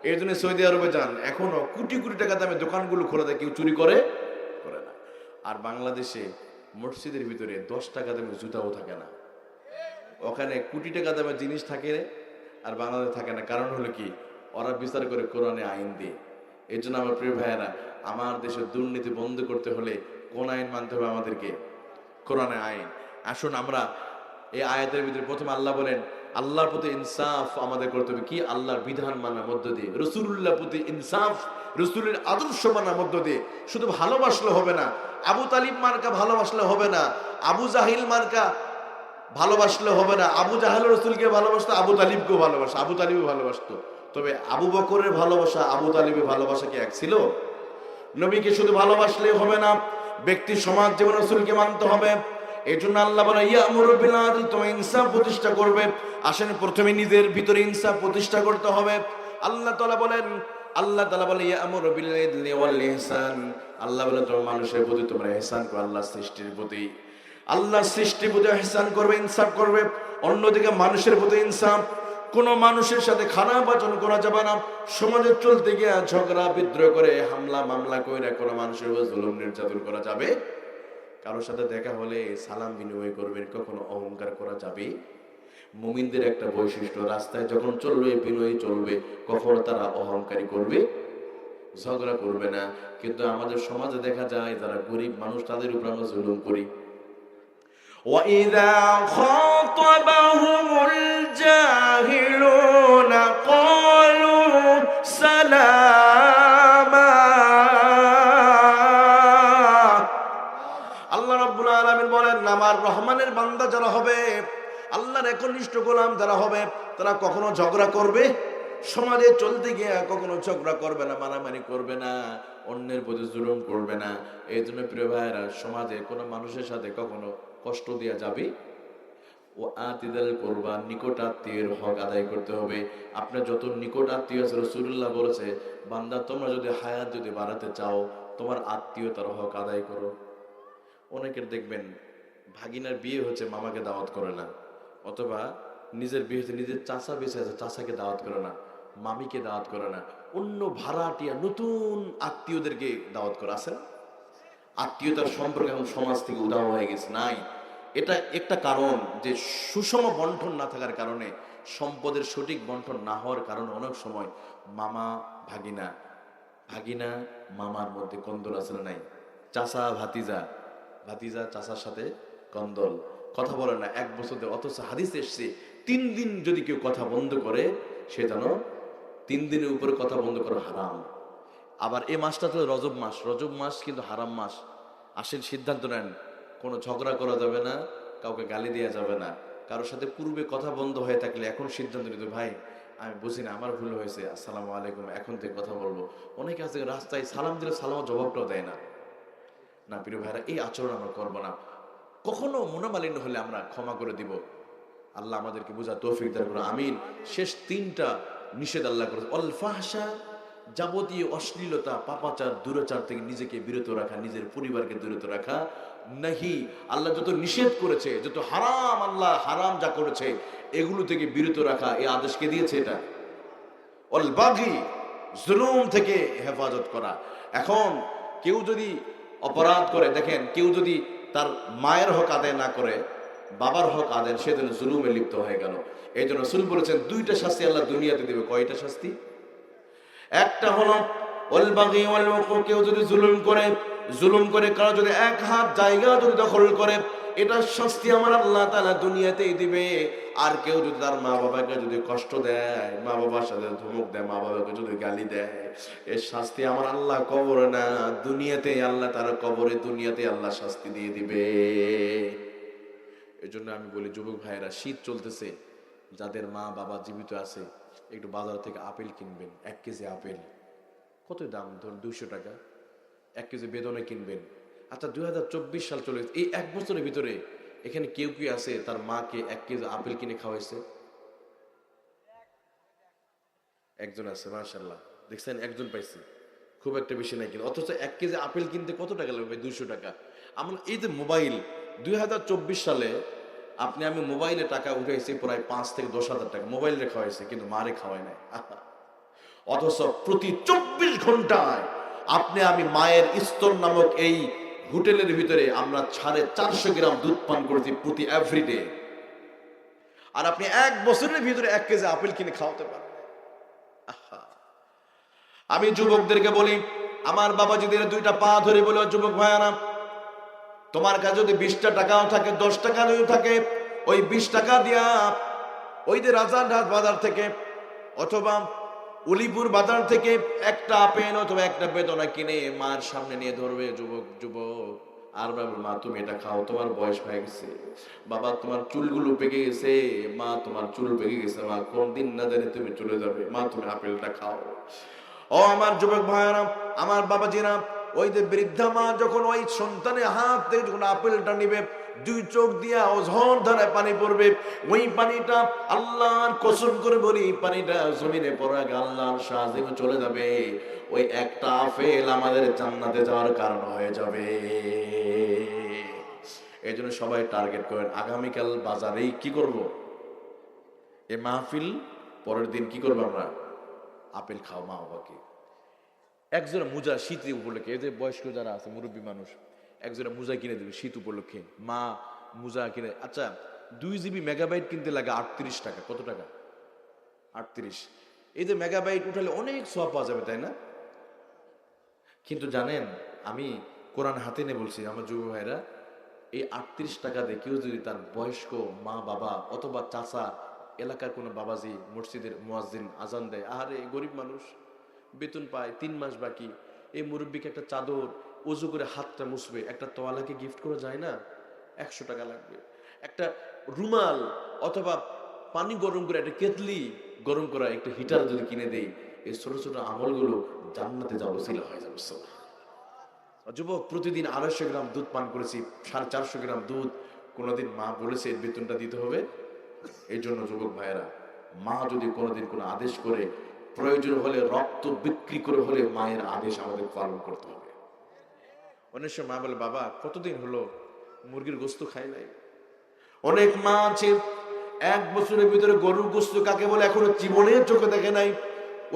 এই জন্য সৌদি আরবে যান, এখনো কোটি কোটি টাকা দামে দোকানগুলো খোলা দেয়, কেউ চুরি করে না। আর বাংলাদেশে মসজিদের ভিতরে 10 টাকা দামে জুতাও থাকে না। ওখানে কোটি টাকা দামে জিনিস থাকে আর বাংলাদেশে থাকে না। কারণ হলো কি, ওরা বিচার করে কোরআনে আইন দিয়ে। এই জন্য আমার প্রিয় ভাইয়েরা, আমার দেশের দুর্নীতি বন্ধ করতে হলে কোন আইন মানতে হবে আমাদেরকে? কোরআনে আইন। আসুন আমরা এই আয়াতের ভিতরে প্রথমে আল্লাহ বলেন আল্লাহর প্রতি ইনসাফ আমাদের করতে হবে। কি? আল্লাহর বিধান মানার মধ্য দিয়ে, রাসূলুল্লাহর প্রতি ইনসাফ, রাসূলের আদর্শ মানার মধ্য দিয়ে। শুধু ভালোবাসলে হবে না, আবু তালিব মার্কা ভালোবাসলে হবে না, আবু জাহিল মার্কা ভালোবাসলে হবে না। আবু জাহেল রাসূলকে ভালোবাসতো, আবু তালিবকেও ভালোবাসতো, আবু তালিবও ভালোবাসতো। তবে আবু বকরের ভালোবাসা, আবু তালিবের ভালোবাসা কি এক ছিল? নবীকে শুধু ভালোবাসলেই হবে না, ব্যক্তি সমাজ জীবনে রাসূলকে মানতে হবে। এই জন্য আল্লাহ বলে ইয়ামুরু বিল আদল, তুমি ইনসাফ প্রতিষ্ঠা করবে। আসেন প্রথমে নিজের ভিতরে ইনসাফ প্রতিষ্ঠা করতে হবে। আল্লাহ তাআলা বলে ইয়ামুরু বিল আদলি ওয়াল ইহসান। আল্লাহ বলে তোমরা মানুষের প্রতি তোমরা ইহসান করো, আল্লাহর সৃষ্টির প্রতি, আল্লাহর সৃষ্টির প্রতি ইহসান করবে, ইনসাফ করবে। অন্যদিকে মানুষের প্রতি ইনসাফ, কোন মানুষের সাথে খারাপ আচরণ করা যাবে না। সমাজে চলতে গিয়ে ঝগড়া বিদ্রোহ করে হামলা মামলা করে কোনো মানুষের উপর জুলুম নির্যাতন করা যাবে। কারোর সাথে দেখা হলে সালাম বিনিময় করবেন, কখনো অহংকার করা যাবে। মুমিনদের একটা বৈশিষ্ট্য, রাস্তায় যখন চলবে বিনয়ী চলবে, কখনো তারা অহংকারী করবে, ঝগড়া করবে না। কিন্তু আমাদের সমাজে দেখা যায় যারা গরিব মানুষ তাদের উপর আমরা জুলুম করি। وَإِذَا خَاطَبَهُمُ الْجَاهِلُونَ قَالُوا سَلَامًا। আল্লাহ রাব্বুল আলামিন বলেন, আমার রহমানের বান্দা যারা হবে, আল্লাহর একনিষ্ঠ গোলাম যারা হবে, তারা কখনো ঝগড়া করবে, সমাজে চলতে গিয়ে কখনো ঝগড়া করবে না, মারামারি করবে না, অন্যের প্রতি জুলুম করবে না। এই জন্য প্রিয় ভাইয়েরা, সমাজে কোনো মানুষের সাথে কখনো কষ্ট দেওয়া যাবে। ও আতিদাল করবা, নিকট আত্মীয়ের হক আদায় করতে হবে। আপনার যত নিকট আত্মীয় আছে, রাসূলুল্লাহ বলেছে বান্দা তোমরা যদি হায়াত যদি বাড়াতে চাও, তোমার আত্মীয়তার হক আদায় করো। অনেকের দেখবেন ভাগিনার বিয়ে হচ্ছে, মামাকে দাওয়াত করে না, অথবা নিজের বিয়ে হচ্ছে, নিজের চাচা বেঁচে আছে, চাচাকে দাওয়াত করে না, মামিকে দাওয়াত করে না, অন্য ভাড়াটিয়া নতুন আত্মীয়দেরকে দাওয়াত করে। আছে না? আত্মীয়তার সম্পর্ক এখন সমাজ থেকে উধাও হয়ে গেছে। নাই, এটা একটা কারণ যে সুষম বন্টন না থাকার কারণে, সম্পদের সঠিক বন্টন না হওয়ার কারণে অনেক সময় মামা ভাগিনা, ভাগিনা মামার মধ্যে কন্দল আছে না? নাই, চাচা ভাতিজা, ভাতিজা চাচার সাথে কন্দল, কথা বলে না 1 বছর ধরে। অথচ হাদিসে এসছে 3 দিন যদি কেউ কথা বন্ধ করে, সে যেন 3 দিনের উপরে কথা বন্ধ করা হারাম। আবার এই মাসটা তো রজব মাস, রজব মাস কিন্তু হারাম মাস। আসেন সিদ্ধান্ত নেন, কোনো ঝগড়া করা যাবে না, কাউকে গালি দেওয়া যাবে না। কারোর সাথে পূর্বে কথা বন্ধ হয়ে থাকলে এখন সিদ্ধান্ত নিতে, ভাই আমি বুঝি না, আমার ভুল হয়েছে, আসসালামু আলাইকুম, এখন থেকে কথা বলবো। অনেকে আছে রাস্তায় সালাম দিলে সালাম জবাবটাও দেয় না। না প্রিয় ভাইরা, এই আচরণ আমরা করবো না। কখনো মনোমালিন্য হলে আমরা ক্ষমা করে দিব। আল্লাহ আমাদেরকে বোঝা তৌফিক দান করুন, আমিন। শেষ 3টা নিষেধ আল্লাহ করেছে, অল ফাহশা, যাবতীয় অশ্লীলতা, পাপাচার, দুরাচার থেকে নিজেকে বিরত রাখা, নিজের পরিবারকে বিরত রাখা। নাহি, আল্লাহ যত নিষেধ করেছে, যত হারাম, আল্লাহ হারাম যা করেছে, এগুলো থেকে বিরত রাখা, এই আদেশকে দিয়েছে। এটা ওয়াল বাগি, জুলুম থেকে হেফাজত করা। এখন কেউ যদি অপরাধ করে, দেখেন কেউ যদি তার মায়ের হক আদায় না করে, বাবার হক আদায়, সেদিন জুলুমে লিপ্ত হয়ে গেল। এই জন্য রাসূল বলেছেন দুইটা শাস্তি আল্লাহ দুনিয়াতে দেবে। কয়টা শাস্তি? একটা হলো ওয়াল বাগি ওয়াল উকুক, কেউ যদি জুলুম করে কারো যদি এক হাত জায়গা যদি দখল করে, এটার শাস্তি আমার আল্লাহ তাআলা দুনিয়াতেই দিবে। আর কেউ যদি তার মা বাবাকে যদি কষ্ট দেয়, মা বাবার সাথে ধমক দেয়, মা বাবাকে যদি গালি দেয়, এর শাস্তি আমার আল্লাহ কবরে না দুনিয়াতে আল্লাহ তার কবরে দুনিয়াতে আল্লাহ শাস্তি দিয়ে দিবে। এই জন্য আমি বলি যুবক ভাইয়েরা, শীত চলতেছে, যাদের মা বাবা জীবিত আছে একটু বাজার থেকে আপেল কিনবেন। 1 কেজি আপেল কত দাম? ধরুন 200 টাকা। 1 কেজি বেদনে কিনবেন। আচ্ছা 2024 সাল চলে গেছে, এই 1 বছরের ভিতরে এখানে কেউ কি আছে তার মাকে 1 কেজি আপেল কিনে খাওয়াইছে? একজন আছে, মাশাআল্লাহ, দেখছেন, একজন পাইছে, খুব একটা বেশি নাই। কিন্তু অথচ 1 কেজি আপেল কিনতে কত টাকা লাগবে? 200 টাকা। আমরা এই যে মোবাইল, 2024 সালে আমি মোবাইলে টাকা উঠাইছি প্রায় 5 থেকে 10,000 টাকা, মোবাইলে খাওয়াইছে, কিন্তু মারে খাওয়াই নাই। অথচ প্রতি 24 ঘন্টায় আমি মায়ের স্তর নামক এই হোটেলের ভিতরে আমরা 450 গ্রাম দুধ পান করেছি প্রতি এভরিডে। আর আপনি 1 বছরের ভিতরে 1 কেজি আপেল কিনে খাওয়াতে পারেন। আমি যুবকদেরকে বলি, আমার বাবা যদি 2টা পা ধরে বলে, যুবক ভাইয়ারা, তোমার কাছে যদি 20টা টাকাও থাকে, 10 টাকা যদি থাকে, ওই 20 টাকা দিয়া ওই যে রাজারহাট বাজার থেকে অথবা উলিপুর বাজার থেকে একটা আপেল অথবা একটা বেদনা কিনে মার সামনে নিয়ে ধরবে। যুবক আর বাবা, মা তুমি এটা খাও, তোমার বয়স হয়ে গেছে। বাবা তোমার চুলগুলো পেকে গেছে, মা তোমার চুল পেকে গেছে, মা কোন দিন না জানি তুমি চলে যাবে, মা তুমি আপেলটা খাও। ও আমার যুবক ভাইরা, আমার বাবাজিরা, ওই যে বৃদ্ধা মা যখন ওই সন্তানের হাত থেকে যখন আপেলটা নিবে, 2 চোখ দিয়া অঝর ধারায় পানি পড়বে। ওই পানিটা আল্লাহর কসম করে বলি, পানিটা জমিনে পড়া আল্লাহর সাহায্যে চলে যাবে। ওই একটা আপেল আমাদের জান্নাতে যাওয়ার কারণ হয়ে যাবে। এই জন্য সবাই টার্গেট করেন, আগামীকাল বাজারেই কি করব? এই মাহফিল পরের দিন কি করবো? আমরা আপেল খাও মা বাবাকে। একজোড়া মোজা শীত উপলক্ষে, এই যে বয়স্ক যারা আছে, মুরব্বী মানুষ, একজোড়া মোজা কিনে দেবে শীত উপলক্ষে। মা মোজা কিনে, আচ্ছা 2 জিবি মেগাবাইট কিনতে লাগে 38 টাকা। কত টাকা? 38। এই যে মেগাবাইট উঠালে অনেক সওয়াব পাওয়া যাবে, তাই না? কিন্তু জানেন, আমি কোরআন হাতে নিয়ে বলছি, আমার যুব ভাইরা, এই 38 টাকা দিয়ে কেউ যদি তার বয়স্ক মা বাবা অথবা চাচা, এলাকার কোনো বাবাজি, মসজিদের মুয়াজ্জিন আজান দেয়, আহারে গরিব মানুষ, বেতন পায়, 3 মাস বাকি, এই মুরব্বীকে একটা চাদর, ওযু করে হাতটা মুছবে, একটা তোয়ালাকে গিফট করা যায় না? 100 টাকা লাগবে। একটা রুমাল অথবা পানি গরম করে, একটা কেতলি গরম করা, একটা হিটার যদি কিনে দেই, এই ছোট ছোট আমলগুলো জান্নাতে যাওয়ার ওসিলা হয়ে যাবে। যুবক, প্রতিদিন 250 গ্রাম দুধ পান করেছি, 450 গ্রাম দুধ। কোনোদিন মা বলেছে এর বেতনটা দিতে হবে? এই জন্য যুবক ভাইয়েরা, মা যদি কোনোদিন কোনো আদেশ করে, প্রয়োজন হলে রক্ত বিক্রি করে হলে মায়ের আদেশ আমাদের পালন করতে হবে। অনেক সময় মা বলে, বাবা কতদিন হলো মুরগির গোস্ত খাই নাই। অনেক মা আছে 1 বছরের ভিতরে গরুর গোস্ত কাকে বলে এখনো জীবনের চোখে দেখে নাই।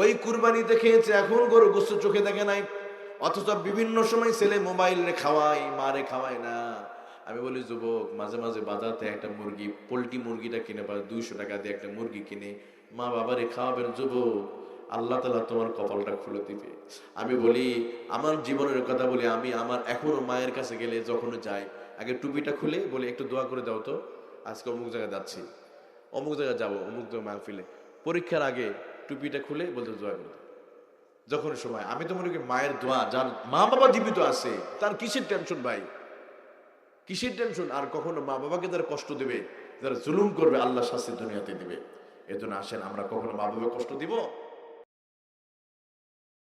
ওই কুরবানিতে খেয়েছে, এখন গরুর গোস্ত চোখে দেখে নাই। অথচ বিভিন্ন সময় ছেলে মোবাইল রে খাওয়ায়, মারে খাওয়ায় না। আমি বলি, যুবক, মাঝে মাঝে বাজারে একটা মুরগি, পোল্ট্রি মুরগিটা কিনে পারে 200 টাকা দিয়ে একটা মুরগি কিনে মা বাবারে খাওয়াবেন। যুবক, আল্লাহ তাআলা তোমার কপালটা খুলে দিবে। আমি বলি, আমার জীবনের কথা বলি, আমি আমার এখনো মায়ের কাছে গেলে যখন যাই, আগে টুপিটা খুলে বলি, একটু দোয়া করে দাও তো, আজকে অমুক জায়গায় যাচ্ছি, অমুক জায়গায় যাবো, অমুক মাহফিলে। পরীক্ষার আগে টুপিটা খুলে বলতে দোয়া করে। যখন সময়, আমি তো মনে করি মায়ের দোয়া, যার মা বাবা জীবিত আছে তার কিসের টেনশন ভাই, কিসের টেনশন? আর কখনো মা বাবাকে যারা কষ্ট দেবে, যারা জুলুম করবে, আল্লাহ শাস্তি দুনিয়াতে দিবে। এজন্য আসেন, আমরা কখনো মা বাবাকে কষ্ট দিব?